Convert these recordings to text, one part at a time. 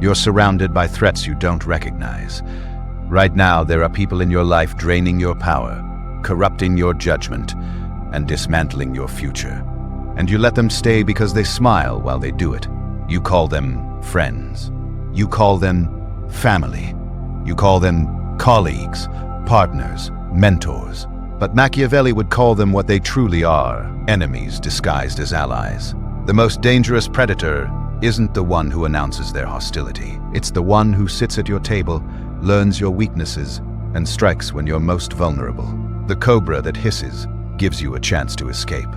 You're surrounded by threats you don't recognize. Right now, there are people in your life draining your power, corrupting your judgment, and dismantling your future. And you let them stay because they smile while they do it. You call them friends. You call them family. You call them colleagues, partners, mentors. But Machiavelli would call them what they truly are, enemies disguised as allies. The most dangerous predator isn't the one who announces their hostility. It's the one who sits at your table, learns your weaknesses, and strikes when you're most vulnerable. The cobra that hisses gives you a chance to escape.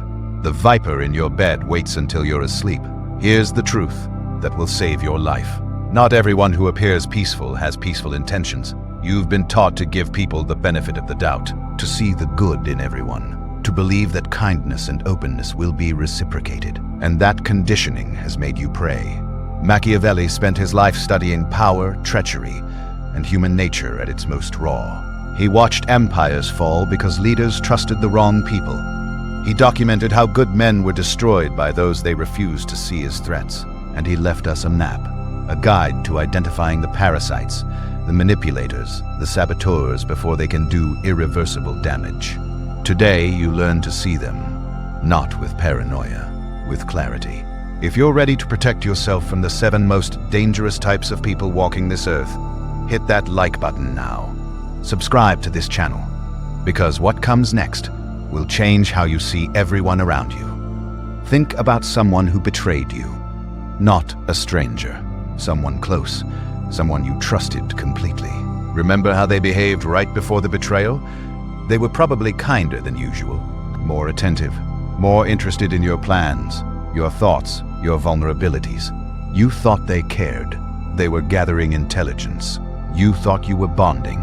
The viper in your bed waits until you're asleep. Here's the truth that will save your life. Not everyone who appears peaceful has peaceful intentions. You've been taught to give people the benefit of the doubt, to see the good in everyone, to believe that kindness and openness will be reciprocated. And that conditioning has made you prey. Machiavelli spent his life studying power, treachery, and human nature at its most raw. He watched empires fall because leaders trusted the wrong people. He documented how good men were destroyed by those they refused to see as threats. And he left us a map, a guide to identifying the parasites, the manipulators, the saboteurs before they can do irreversible damage. Today, you learn to see them, not with paranoia, with clarity. If you're ready to protect yourself from the 7 most dangerous types of people walking this earth, hit that like button now. Subscribe to this channel, because what comes next will change how you see everyone around you. Think about someone who betrayed you, not a stranger, someone close, someone you trusted completely. Remember how they behaved right before the betrayal? They were probably kinder than usual, more attentive, more interested in your plans, your thoughts, your vulnerabilities. You thought they cared. They were gathering intelligence. You thought you were bonding.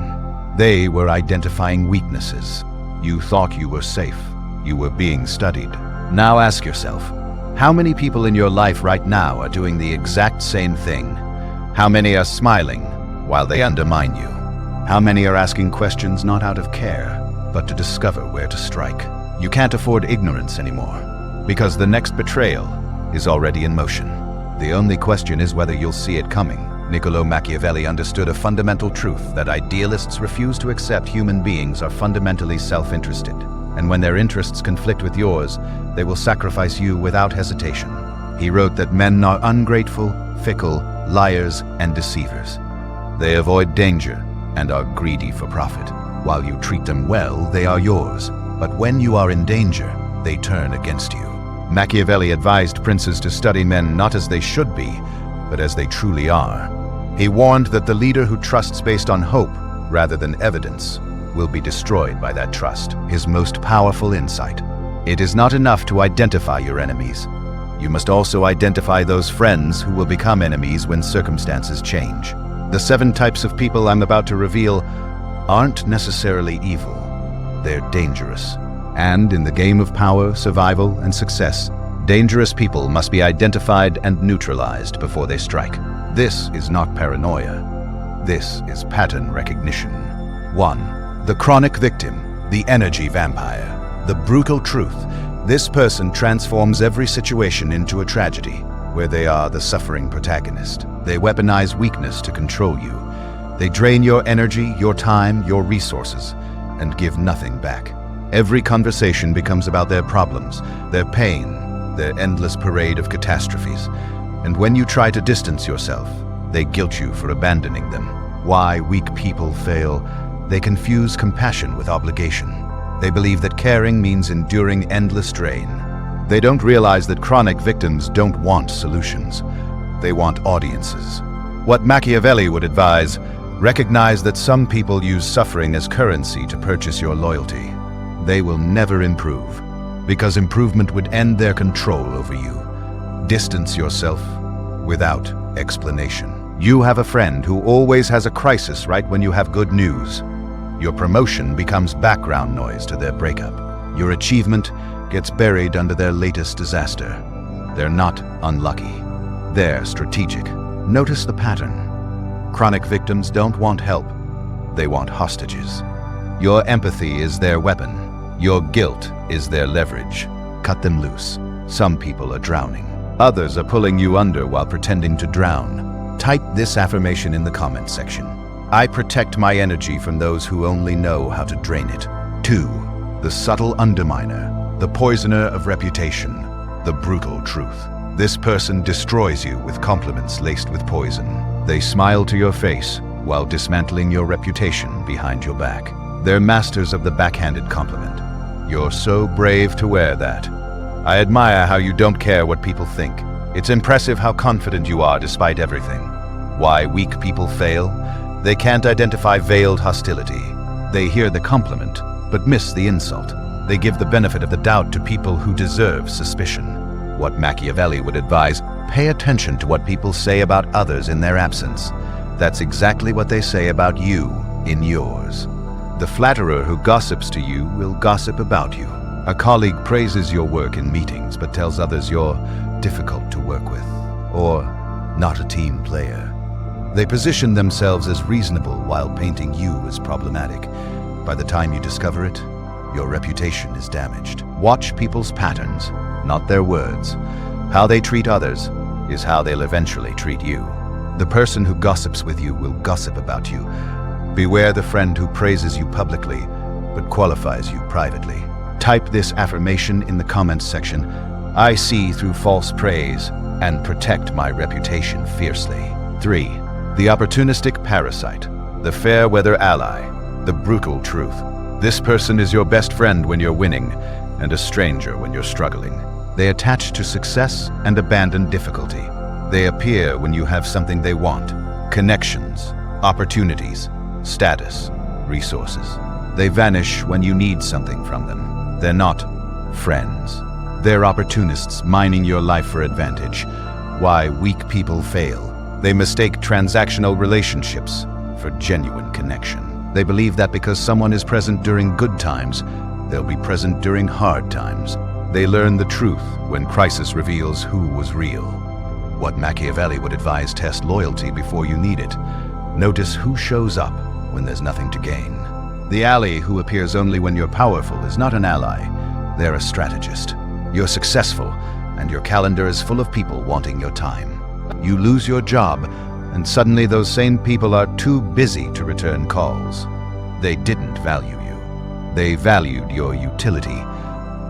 They were identifying weaknesses. You thought you were safe. You were being studied. Now ask yourself, how many people in your life right now are doing the exact same thing? How many are smiling while they undermine you? How many are asking questions not out of care, but to discover where to strike? You can't afford ignorance anymore, because the next betrayal is already in motion. The only question is whether you'll see it coming. Niccolo Machiavelli understood a fundamental truth that idealists refuse to accept human beings are fundamentally self-interested. And when their interests conflict with yours, they will sacrifice you without hesitation. He wrote that men are ungrateful, fickle, liars, and deceivers. They avoid danger and are greedy for profit. While you treat them well, they are yours. But when you are in danger, they turn against you. Machiavelli advised princes to study men not as they should be, but as they truly are. He warned that the leader who trusts based on hope rather than evidence will be destroyed by that trust. His most powerful insight. It is not enough to identify your enemies. You must also identify those friends who will become enemies when circumstances change. The 7 types of people I'm about to reveal aren't necessarily evil. They're dangerous. And in the game of power, survival, and success, dangerous people must be identified and neutralized before they strike. This is not paranoia. This is pattern recognition. 1. The chronic victim, the energy vampire. The brutal truth. This person transforms every situation into a tragedy, where they are the suffering protagonist. They weaponize weakness to control you. They drain your energy, your time, your resources, and give nothing back. Every conversation becomes about their problems, their pain, their endless parade of catastrophes. And when you try to distance yourself, they guilt you for abandoning them. Why weak people fail? They confuse compassion with obligation. They believe that caring means enduring endless drain. They don't realize that chronic victims don't want solutions. They want audiences. What Machiavelli would advise, recognize that some people use suffering as currency to purchase your loyalty. They will never improve, because improvement would end their control over you. Distance yourself without explanation. You have a friend who always has a crisis right when you have good news. Your promotion becomes background noise to their breakup. Your achievement gets buried under their latest disaster. They're not unlucky. They're strategic. Notice the pattern. Chronic victims don't want help. They want hostages. Your empathy is their weapon. Your guilt is their leverage. Cut them loose. Some people are drowning. Others are pulling you under while pretending to drown. Type this affirmation in the comments section. I protect my energy from those who only know how to drain it. 2. The subtle underminer, the poisoner of reputation, the brutal truth. This person destroys you with compliments laced with poison. They smile to your face while dismantling your reputation behind your back. They're masters of the backhanded compliment. You're so brave to wear that. I admire how you don't care what people think. It's impressive how confident you are despite everything. Why weak people fail? They can't identify veiled hostility. They hear the compliment, but miss the insult. They give the benefit of the doubt to people who deserve suspicion. What Machiavelli would advise, pay attention to what people say about others in their absence. That's exactly what they say about you in yours. The flatterer who gossips to you will gossip about you. A colleague praises your work in meetings but tells others you're difficult to work with, or not a team player. They position themselves as reasonable while painting you as problematic. By the time you discover it, your reputation is damaged. Watch people's patterns, not their words. How they treat others is how they'll eventually treat you. The person who gossips with you will gossip about you. Beware the friend who praises you publicly but qualifies you privately. Type this affirmation in the comments section. I see through false praise and protect my reputation fiercely. 3. The opportunistic parasite, the fair weather ally, the brutal truth. This person is your best friend when you're winning and a stranger when you're struggling. They attach to success and abandon difficulty. They appear when you have something they want: connections, opportunities, status, resources. They vanish when you need something from them. They're not friends. They're opportunists mining your life for advantage. Why weak people fail. They mistake transactional relationships for genuine connection. They believe that because someone is present during good times, they'll be present during hard times. They learn the truth when crisis reveals who was real. What Machiavelli would advise: test loyalty before you need it. Notice who shows up when there's nothing to gain. The ally who appears only when you're powerful is not an ally. They're a strategist. You're successful, and your calendar is full of people wanting your time. You lose your job, and suddenly those same people are too busy to return calls. They didn't value you. They valued your utility.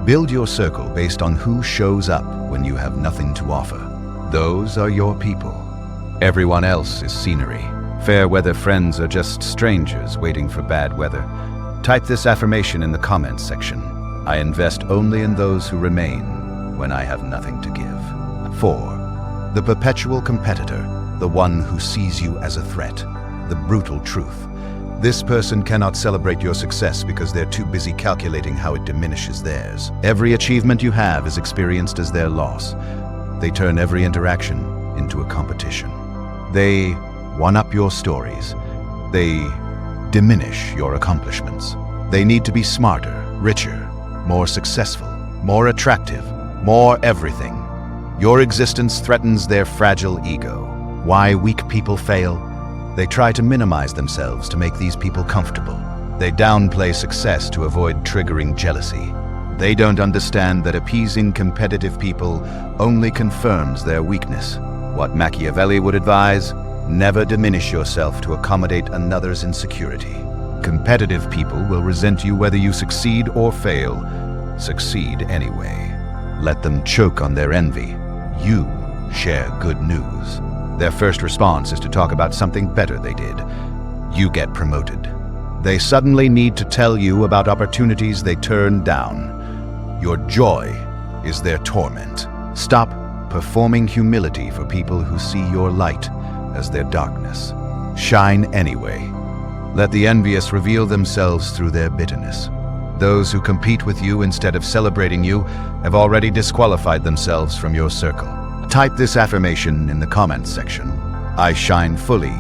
Build your circle based on who shows up when you have nothing to offer. Those are your people. Everyone else is scenery. Fair weather friends are just strangers waiting for bad weather. Type this affirmation in the comments section. I invest only in those who remain when I have nothing to give. 4. The perpetual competitor, the one who sees you as a threat, the brutal truth. This person cannot celebrate your success because they're too busy calculating how it diminishes theirs. Every achievement you have is experienced as their loss. They turn every interaction into a competition. They one-up your stories. They diminish your accomplishments. They need to be smarter, richer, more successful, more attractive, more everything. Your existence threatens their fragile ego. Why weak people fail? They try to minimize themselves to make these people comfortable. They downplay success to avoid triggering jealousy. They don't understand that appeasing competitive people only confirms their weakness. What Machiavelli would advise: never diminish yourself to accommodate another's insecurity. Competitive people will resent you whether you succeed or fail. Succeed anyway. Let them choke on their envy. You share good news. Their first response is to talk about something better they did. You get promoted. They suddenly need to tell you about opportunities they turned down. Your joy is their torment. Stop performing humility for people who see your light as their darkness. Shine anyway. Let the envious reveal themselves through their bitterness. Those who compete with you instead of celebrating you have already disqualified themselves from your circle. Type this affirmation in the comments section. I shine fully,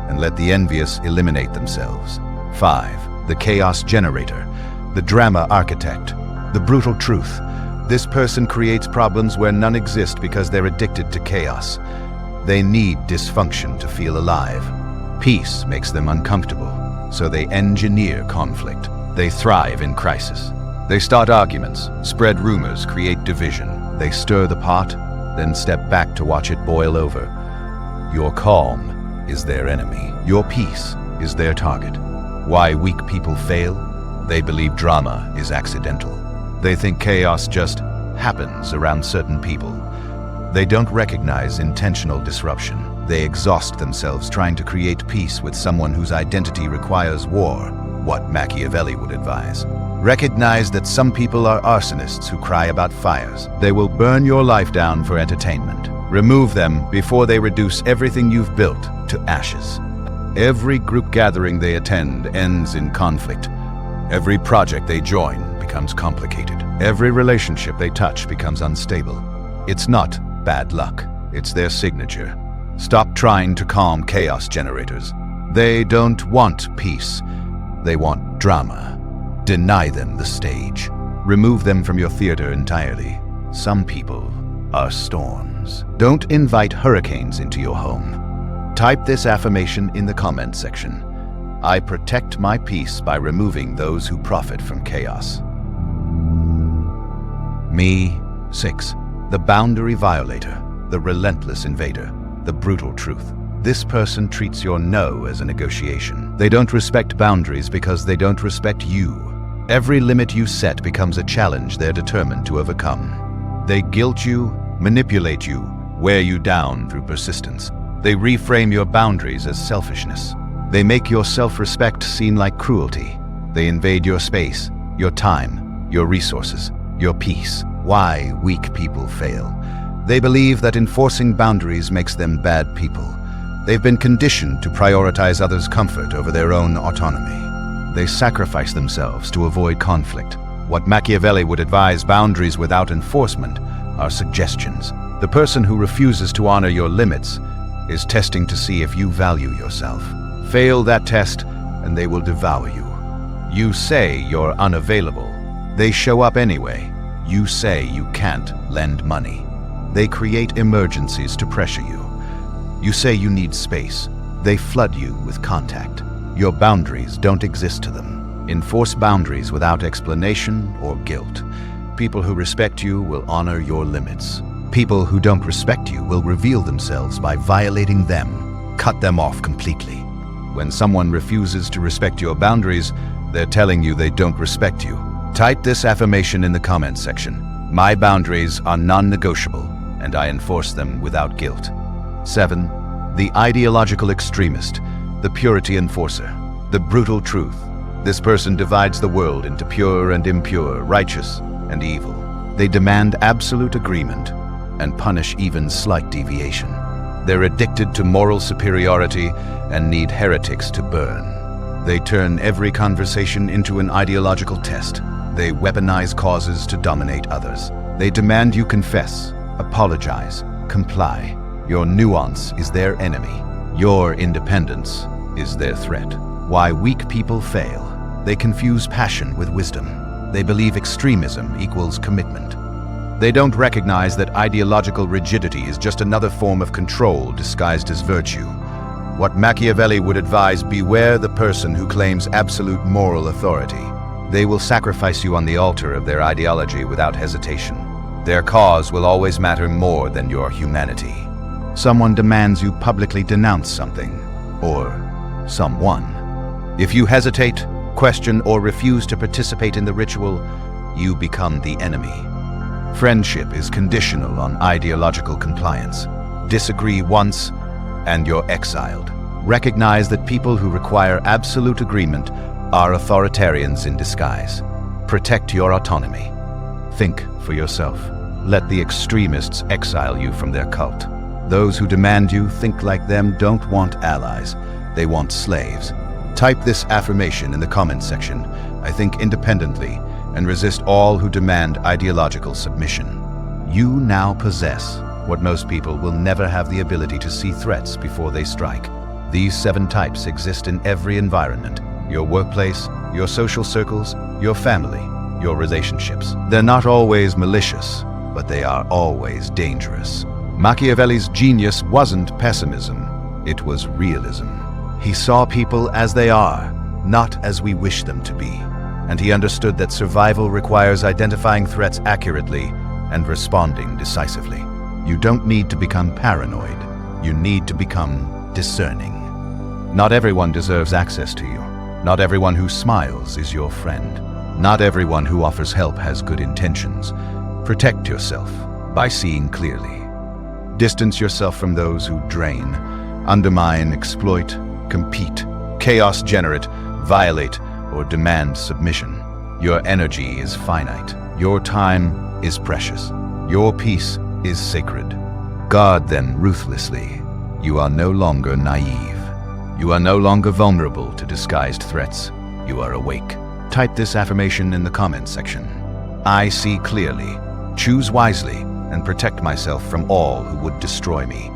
and let the envious eliminate themselves. 5. The chaos generator, the drama architect, the brutal truth. This person creates problems where none exist because they're addicted to chaos. They need dysfunction to feel alive. Peace makes them uncomfortable, so they engineer conflict. They thrive in crisis. They start arguments, spread rumors, create division. They stir the pot, then step back to watch it boil over. Your calm is their enemy. Your peace is their target. Why weak people fail? They believe drama is accidental. They think chaos just happens around certain people. They don't recognize intentional disruption. They exhaust themselves trying to create peace with someone whose identity requires war, what Machiavelli would advise. Recognize that some people are arsonists who cry about fires. They will burn your life down for entertainment. Remove them before they reduce everything you've built to ashes. Every group gathering they attend ends in conflict. Every project they join becomes complicated. Every relationship they touch becomes unstable. It's not bad luck. It's their signature. Stop trying to calm chaos generators. They don't want peace. They want drama. Deny them the stage. Remove them from your theater entirely. Some people are storms. Don't invite hurricanes into your home. Type this affirmation in the comment section. I protect my peace by removing those who profit from chaos. Me, 6. The boundary violator, the relentless invader, the brutal truth. This person treats your no as a negotiation. They don't respect boundaries because they don't respect you. Every limit you set becomes a challenge they're determined to overcome. They guilt you, manipulate you, wear you down through persistence. They reframe your boundaries as selfishness. They make your self-respect seem like cruelty. They invade your space, your time, your resources, your peace. Why weak people fail? They believe that enforcing boundaries makes them bad people. They've been conditioned to prioritize others' comfort over their own autonomy. They sacrifice themselves to avoid conflict. What Machiavelli would advise, boundaries without enforcement are suggestions. The person who refuses to honor your limits is testing to see if you value yourself. Fail that test, and they will devour you. You say you're unavailable. They show up anyway. You say you can't lend money. They create emergencies to pressure you. You say you need space. They flood you with contact. Your boundaries don't exist to them. Enforce boundaries without explanation or guilt. People who respect you will honor your limits. People who don't respect you will reveal themselves by violating them. Cut them off completely. When someone refuses to respect your boundaries, they're telling you they don't respect you. Type this affirmation in the comments section. My boundaries are non-negotiable, and I enforce them without guilt. 7. The ideological extremist, the purity enforcer, the brutal truth. This person divides the world into pure and impure, righteous and evil. They demand absolute agreement and punish even slight deviation. They're addicted to moral superiority and need heretics to burn. They turn every conversation into an ideological test. They weaponize causes to dominate others. They demand you confess, apologize, comply. Your nuance is their enemy. Your independence is their threat. Why weak people fail? They confuse passion with wisdom. They believe extremism equals commitment. They don't recognize that ideological rigidity is just another form of control disguised as virtue. What Machiavelli would advise, beware the person who claims absolute moral authority. They will sacrifice you on the altar of their ideology without hesitation. Their cause will always matter more than your humanity. Someone demands you publicly denounce something, or someone. If you hesitate, question, or refuse to participate in the ritual, you become the enemy. Friendship is conditional on ideological compliance. Disagree once, and you're exiled. Recognize that people who require absolute agreement are authoritarians in disguise. Protect your autonomy. Think for yourself. Let the extremists exile you from their cult. Those who demand you think like them don't want allies. They want slaves. Type this affirmation in the comments section. I think independently and resist all who demand ideological submission. You now possess what most people will never have the ability to see threats before they strike. These 7 types exist in every environment. Your workplace, your social circles, your family, your relationships. They're not always malicious, but they are always dangerous. Machiavelli's genius wasn't pessimism, it was realism. He saw people as they are, not as we wish them to be. And he understood that survival requires identifying threats accurately and responding decisively. You don't need to become paranoid. You need to become discerning. Not everyone deserves access to you. Not everyone who smiles is your friend. Not everyone who offers help has good intentions. Protect yourself by seeing clearly. Distance yourself from those who drain, undermine, exploit, compete, chaos generate, violate, or demand submission. Your energy is finite. Your time is precious. Your peace is sacred. Guard them ruthlessly. You are no longer naive. You are no longer vulnerable to disguised threats. You are awake. Type this affirmation in the comments section. I see clearly, choose wisely, and protect myself from all who would destroy me.